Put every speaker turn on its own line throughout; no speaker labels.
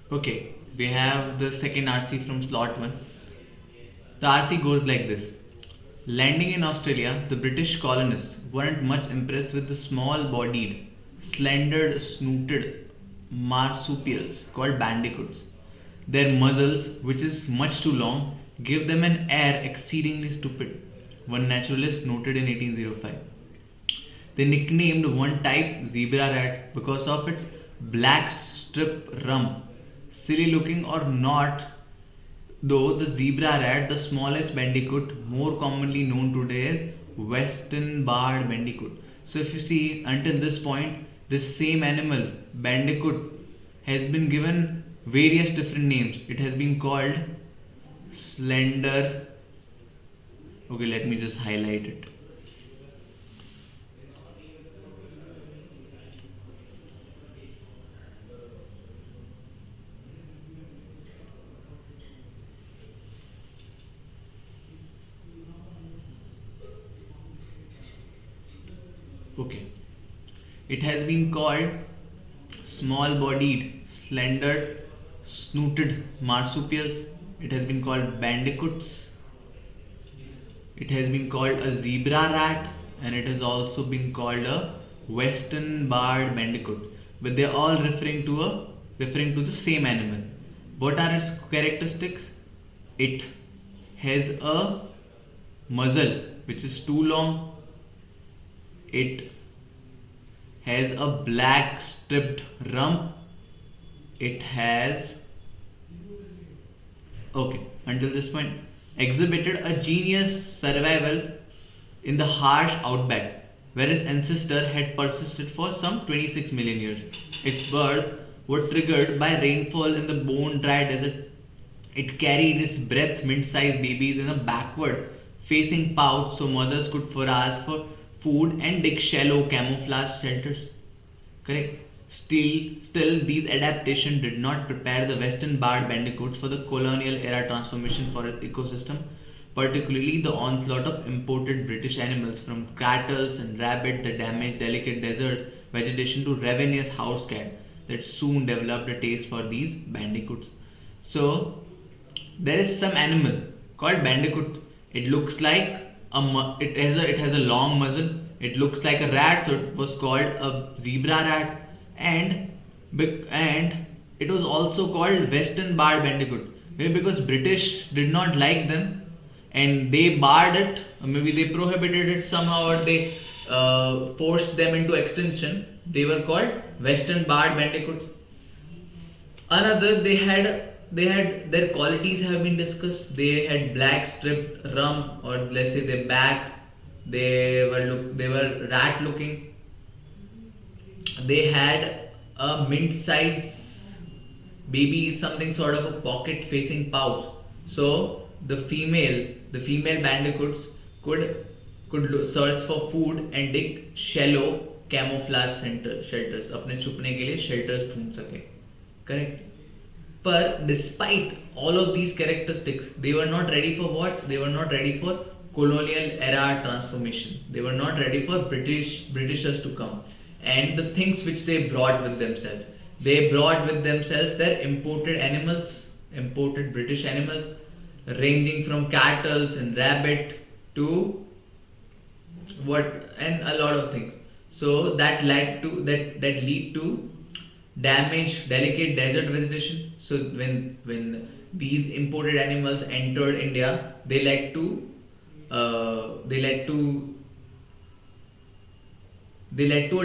Okay, we have the second RC from slot 1. The RC goes like this. Landing in Australia, the British colonists weren't much impressed with the small bodied, slender snooted marsupials called bandicoots. Their muzzles, which is much too long, give them an air exceedingly stupid, one naturalist noted in 1805. They nicknamed one type zebra rat because of its black strip rump. Silly looking or not, though the zebra rat, the smallest bandicoot, more commonly known today as western barred bandicoot. So if you see until this point, this same animal, bandicoot, has been given various different names. It has been called slender. Okay, let me just highlight it. Okay. It has been called small bodied, slender, snooted marsupials. It has been called bandicoots. It has been called a zebra rat, and it has also been called a western barred bandicoot. But they are all referring to the same animal. What are its characteristics? It has a muzzle which is too long. It has a black striped rump. It has, okay, until this point, exhibited a genius survival in the harsh outback, where its ancestor had persisted for some 26 million years. Its birth was triggered by rainfall in the bone dry desert. It carried its breath mint-sized babies in a backward facing pouch so mothers could forage for food and dig shallow camouflage shelters. Correct. Still, these adaptations did not prepare the western barred bandicoots for the colonial era transformation for its ecosystem, particularly the onslaught of imported British animals from cattle and rabbit that damaged delicate deserts vegetation to ravenous house cat that soon developed a taste for these bandicoots. So, there is some animal called bandicoot. It looks like it has a long muzzle. It looks like a rat, so it was called a zebra rat, and and it was also called western barred bandicoot. Maybe because British did not like them, and they barred it, or maybe they prohibited it somehow, or they forced them into extinction. They were called western barred bandicoots. Another, they had their qualities have been discussed. They had black striped rump, or let's say their back. They were rat looking. They had a mint size baby, something sort of a pocket facing pouch. So the female bandicoots search for food and dig shallow camouflage shelters. अपने छुपने के लिए shelters ढूंढ सके. Correct. But despite all of these characteristics, they were not ready for what? They were not ready for colonial era transformation. They were not ready for Britishers to come. And the things which they brought with themselves. They brought with themselves their imported British animals, ranging from cattle and rabbit to what, and a lot of things. So that lead to damaged delicate desert vegetation. So when these imported animals entered India, they led to a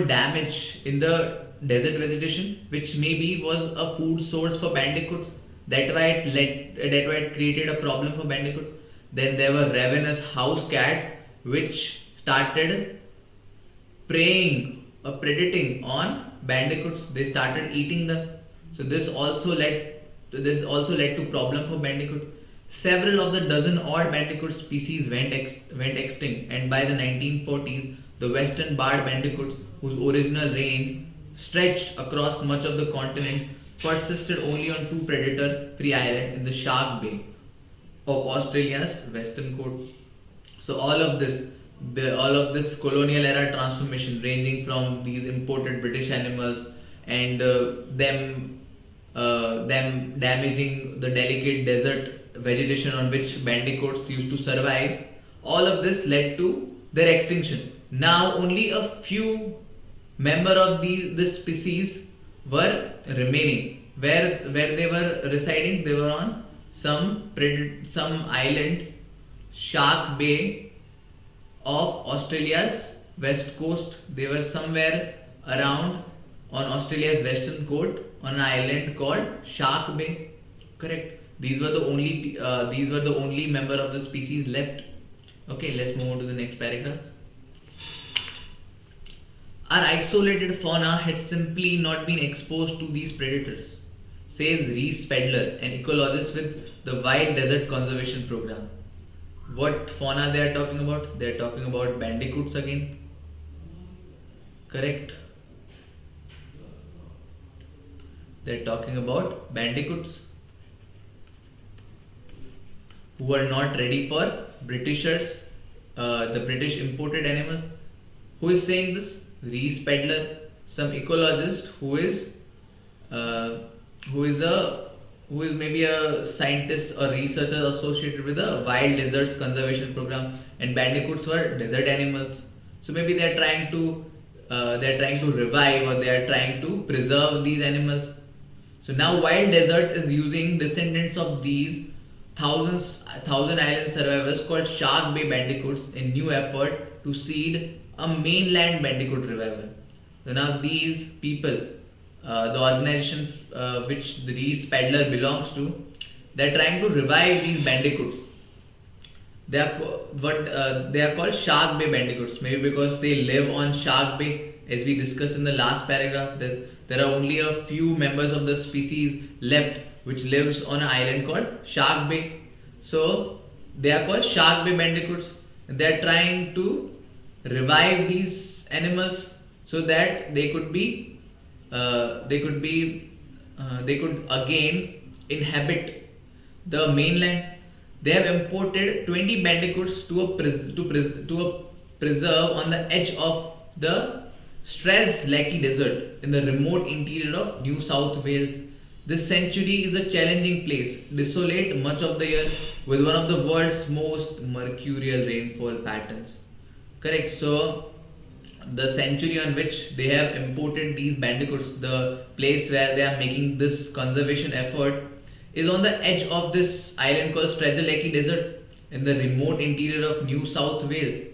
damage in the desert vegetation, which maybe was a food source for bandicoots. That why it created a problem for bandicoots. Then there were ravenous house cats, which started preying or predating on bandicoots. They started eating them. So this also led to problem for bandicoot. Several of the dozen odd bandicoot species went extinct, and by the 1940s, the western barred bandicoots, whose original range stretched across much of the continent, persisted only on two predator-free islands in the Shark Bay of Australia's western coast. So all of this colonial era transformation, ranging from these imported British animals and them them damaging the delicate desert vegetation on which bandicoots used to survive. All of this led to their extinction. Now only a few member of this species were remaining. Where they were residing, they were on some island, Shark Bay of Australia's west coast. They were somewhere around on Australia's western coast on an island called Shark Bay. Correct. These were the only member of the species left. Okay, let's move on to the next paragraph. Our isolated fauna had simply not been exposed to these predators, says Reese Pedler, an ecologist with the Wild Desert Conservation Program. What fauna they are talking about? They are talking about bandicoots again. Correct. They are talking about bandicoots who were not ready for Britishers, the British imported animals. Who is saying this? Reese Pedler, some ecologist who is maybe a scientist or researcher associated with the Wild Deserts Conservation Program, and bandicoots were desert animals. So maybe they are trying to revive, or they are trying to preserve these animals. So now Wild Desert is using descendants of these thousand island survivors called Shark Bay bandicoots in new effort to seed a mainland bandicoot revival. So now these people, the organizations which the Reese Pedler belongs to, they are trying to revive these bandicoots. They are called Shark Bay bandicoots, maybe because they live on Shark Bay. As we discussed in the last paragraph, there are only a few members of the species left which lives on an island called Shark Bay. So they are called Shark Bay bandicoots. They are trying to revive these animals so that they could again inhabit the mainland. They have imported 20 bandicoots to a preserve on the edge of the Strathclyde Desert in the remote interior of New South Wales. This sanctuary is a challenging place, desolate much of the year, with one of the world's most mercurial rainfall patterns. Correct. So the sanctuary on which they have imported these bandicoots, the place where they are making this conservation effort, is on the edge of this island called Strathclyde Desert in the remote interior of New South Wales.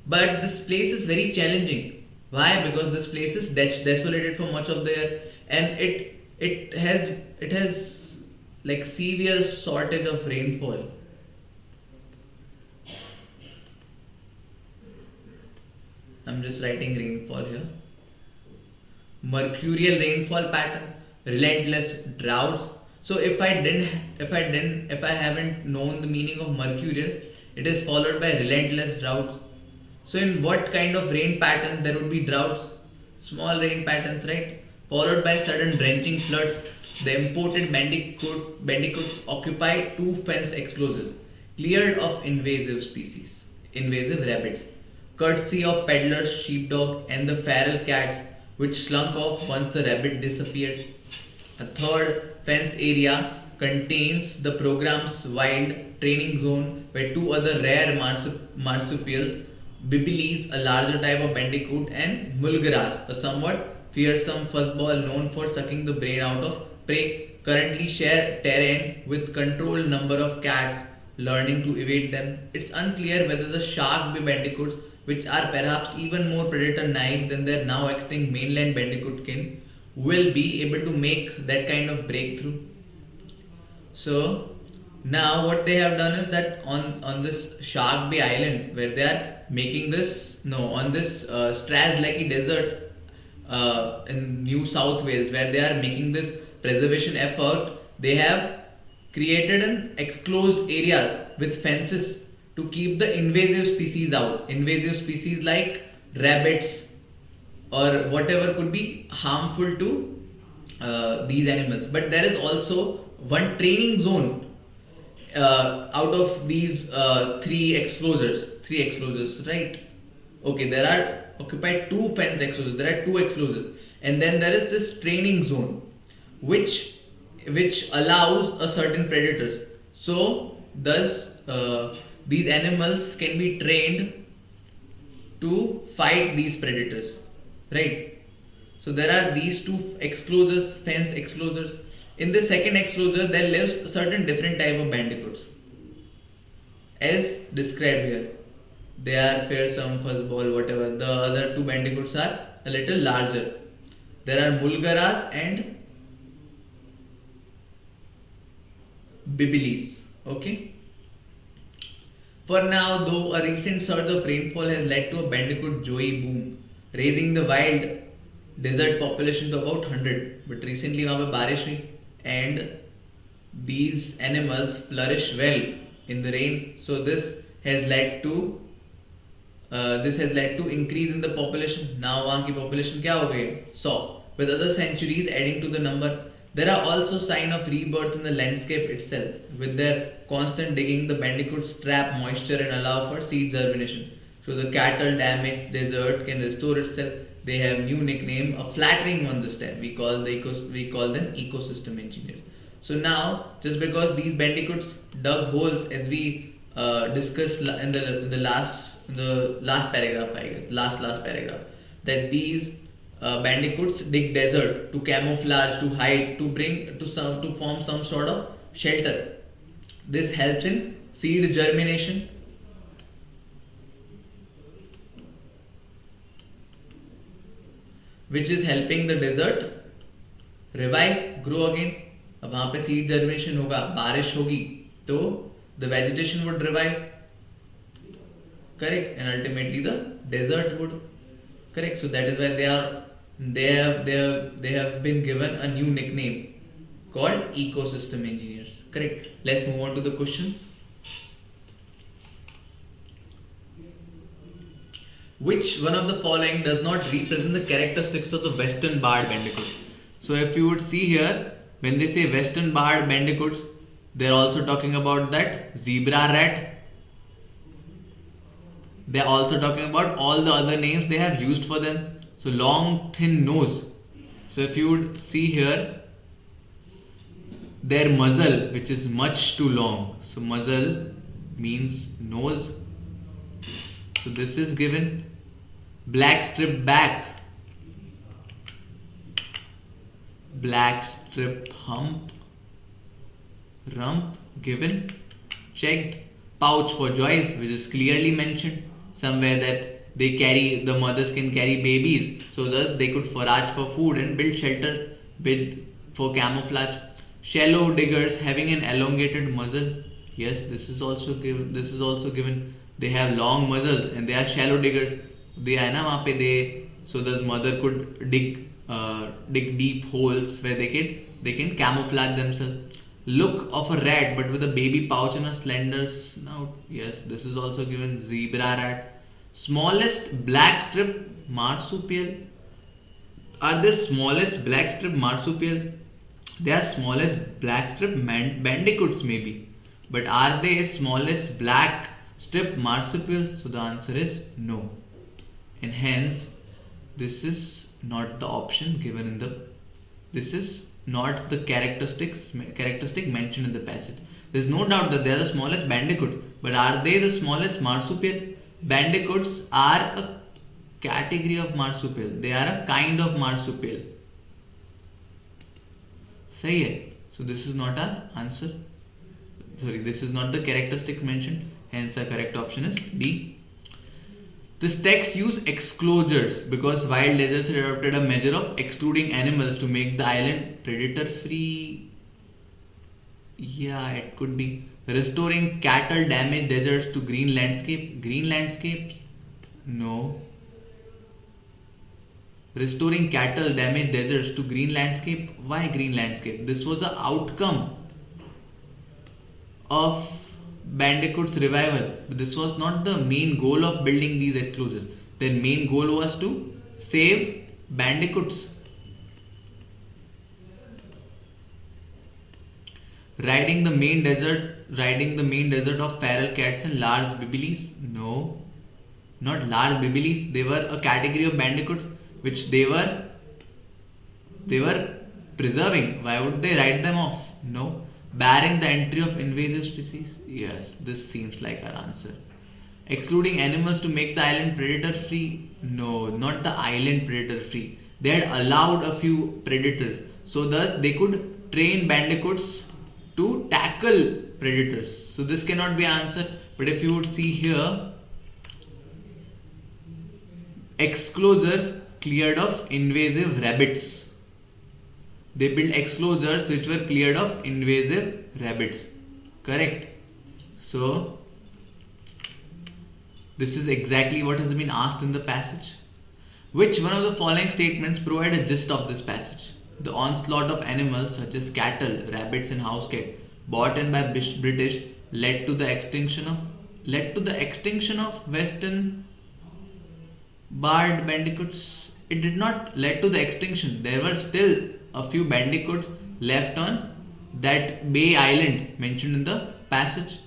But this place is very challenging. Why? Because this place is desolated for much of the year, and it has like severe shortage of rainfall. I'm just writing rainfall here. Mercurial rainfall pattern, relentless droughts. So if I haven't known the meaning of mercurial, it is followed by relentless droughts. So in what kind of rain patterns there would be droughts? Small rain patterns, right? Followed by sudden drenching floods. The imported bandicoots occupy two fenced enclosures, cleared of invasive rabbits, courtesy of Pedler's sheepdog and the feral cats, which slunk off once the rabbit disappeared. A third fenced area contains the program's wild training zone, where two other rare marsupials, Bibiles, a larger type of bandicoot, and Mulgaras, a somewhat fearsome fuzzball known for sucking the brain out of prey, currently share terrain with controlled number of cats learning to evade them. It's unclear whether the Shark Bay bandicoots, which are perhaps even more predator naive than their now extinct mainland bandicoot kin, will be able to make that kind of breakthrough. So now what they have done is that on this Shark Bay island, where they are making this on this Strathclyde Desert in New South Wales, where they are making this preservation effort, they have created an enclosed area with fences to keep the invasive species out. Invasive species like rabbits or whatever could be harmful to these animals. But there is also one training zone out of these three enclosures, right? Okay, there are occupied two fence enclosures. There are two enclosures, and then there is this training zone, which which allows a certain predators. So thus these animals can be trained to fight these predators, right? So there are these two exclosures, fenced exclosures. In the second exclosure, there lives a certain different type of bandicoots, as described here. They are fearsome, fuzzball, whatever. The other two bandicoots are a little larger. There are mulgaras and bibilis. Okay. For now, though, a recent surge of rainfall has led to a bandicoot joey boom, raising the wild desert population to about 100. But recently, वहाँ पे बारिश हुई and these animals flourish well in the rain. So has led to this has led to increase in the population. Now वहाँ की population क्या हो गई? 100. With other centuries adding to the number, there are also signs of rebirth in the landscape itself. With their constant digging, the bandicoots trap moisture and allow for seed germination. So the cattle damaged desert can restore itself. They have new nickname, a flattering one this time. We call them ecosystem engineers. So now, just because these bandicoots dug holes, as we discussed in the last paragraph, I guess, last paragraph, that these bandicoots dig desert to camouflage, to hide, to form some sort of shelter. This helps in seed germination, which is helping the desert revive, grow again. अब वहाँ पे seed germination होगा, बारिश होगी, तो the vegetation would revive, correct, and ultimately the desert would, correct. So that is why they have been given a new nickname called ecosystem engineers, correct. Let's move on to the questions. Which one of the following does not represent the characteristics of the western barred bandicoot? So if you would see here, when they say western barred bandicoots, they are also talking about that zebra rat. They are also talking about all the other names they have used for them. So long, thin nose. So if you would see here, their muzzle, which is much too long. So muzzle means nose. So this is given. Black strip back, black strip rump given. Checked. Pouch for joys, which is clearly mentioned somewhere that the mothers can carry babies, so thus they could forage for food and build shelter, build for camouflage. Shallow diggers having an elongated muzzle. Yes, this is also given. They have long muzzles and they are shallow diggers. They are na वहाँ पे they, so the mother could dig deep holes where they can camouflage themselves. Look of a rat but with a baby pouch and a slender snout. Yes, this is also given. Zebra rat. Smallest black strip marsupial. Are they smallest black strip marsupial? They are smallest black strip bandicoots maybe, but are they smallest black strip marsupial? So the answer is no. And hence this is not the option given in the, this is not the characteristic mentioned in the passage. There is no doubt that they are the smallest bandicoots, but are they the smallest marsupial? Bandicoots are a category of marsupial. They are a kind of marsupial. सही है. So this is not our answer. Sorry, this is not the characteristic mentioned. Hence the correct option is D. This text use exclosures because wild deserts had adopted a measure of excluding animals to make the island predator free. Yeah, it could be. Restoring cattle damaged deserts to green landscape. Green landscapes? No. Restoring cattle damaged deserts to green landscape. Why green landscape? This was the outcome of Bandicoot's revival. But this was not the main goal of building these exclosures. Their main goal was to save bandicoots. Riding the main desert of feral cats and large bibilis. No, not large bibilis. They were a category of bandicoots which they were Preserving, why would they write them off? No. Barring the entry of invasive species? Yes, this seems like our answer. Excluding animals to make the island predator free? No, not the island predator free. They had allowed a few predators, so thus they could train bandicoots to tackle predators. So this cannot be answered. But if you would see here, exclosure cleared of invasive rabbits. They built exclosures which were cleared of invasive rabbits. Correct. So this is exactly what has been asked in the passage. Which one of the following statements provide a gist of this passage? The onslaught of animals such as cattle, rabbits and house cat brought in by British led to the extinction of western barred bandicoots. It did not lead to the extinction. There were still a few bandicoots left on that Bay Island mentioned in the passage.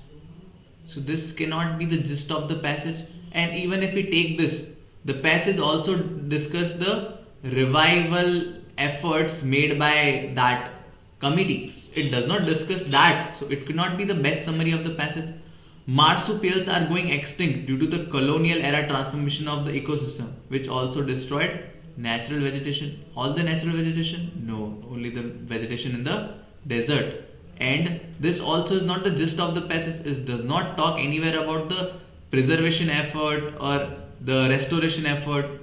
So this cannot be the gist of the passage. And even if we take this, the passage also discussed the revival efforts made by that committee. It does not discuss that, so it could not be the best summary of the passage. Marsupials are going extinct due to the colonial era transformation of the ecosystem, which also destroyed natural vegetation. All the natural vegetation? No, only the vegetation in the desert. And this also is not the gist of the passage. It does not talk anywhere about the preservation effort or the restoration effort.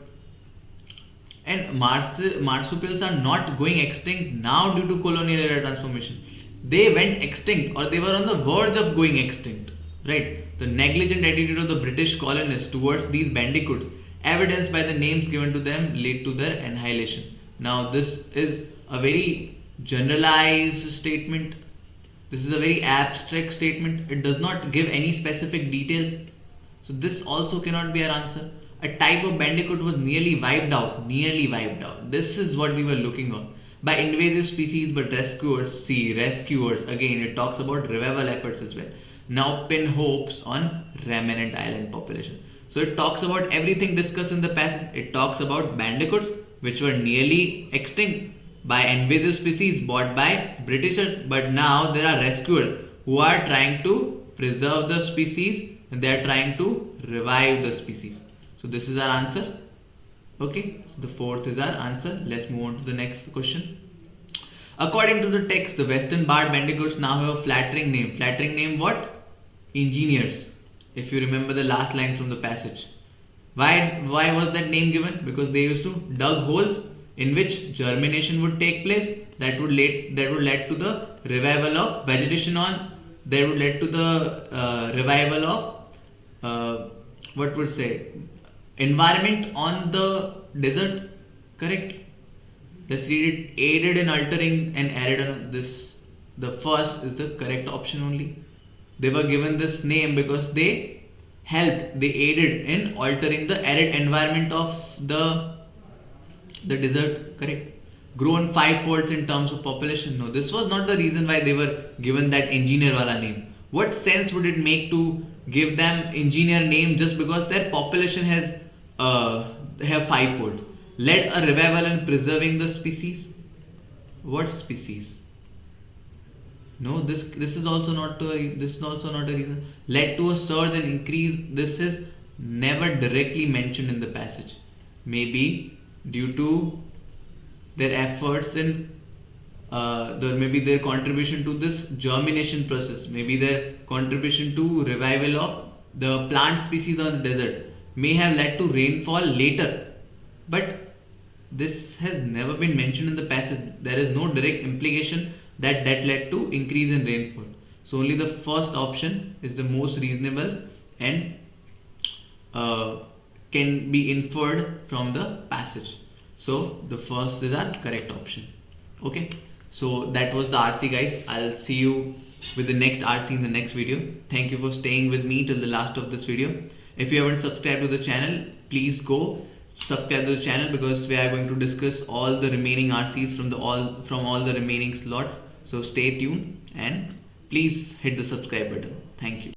And marsupials are not going extinct now due to colonial era transformation. They went extinct, or they were on the verge of going extinct. Right? The negligent attitude of the British colonists towards these bandicoots, evidenced by the names given to them, led to their annihilation. Now this is a very generalized statement. This is a very abstract statement. It does not give any specific details. So this also cannot be our answer. A type of bandicoot was nearly wiped out. This is what we were looking on. By invasive species, but rescuers. See, rescuers. Again, it talks about revival efforts as well. Now pin hopes on remnant island population. So it talks about everything discussed in the passage. It talks about bandicoots which were nearly extinct by invasive species bought by Britishers, but now there are rescuers who are trying to preserve the species and they are trying to revive the species. So this is our answer. Okay, so the fourth is our answer. Let's move on to the next question. According to the text, the western barred bandicoots now have a flattering name. Flattering name what? Engineers. If you remember the last line from the passage. Why was that name given? Because they used to dug holes in which germination would take place. That would lead to the revival of vegetation on. That would lead to the revival of environment on the desert. Correct. Let's read it. Aided in altering and arid on this. The first is the correct option only. They were given this name because they aided in altering the arid environment of the desert. Correct. Grown fivefold in terms of population. No, this was not the reason why they were given that engineer wala name. What sense would it make to give them engineer name just because their population has have fivefold? Led a revival in preserving the species. What species? No, this is also not a reason. Led to a surge and increase. This is never directly mentioned in the passage. Maybe due to their efforts in maybe their contribution to this germination process, maybe their contribution to revival of the plant species on the desert may have led to rainfall later, but this has never been mentioned in the passage. There is no direct implication that led to increase in rainfall. So only the first option is the most reasonable and can be inferred from the passage. So the first is our correct option. Okay, so that was the RC, guys. I'll see you with the next RC in the next video. Thank you for staying with me till the last of this video. If you haven't subscribed to the channel, please go subscribe to the channel, because we are going to discuss all the remaining RCs from all the remaining slots. So stay tuned and please hit the subscribe button. Thank you.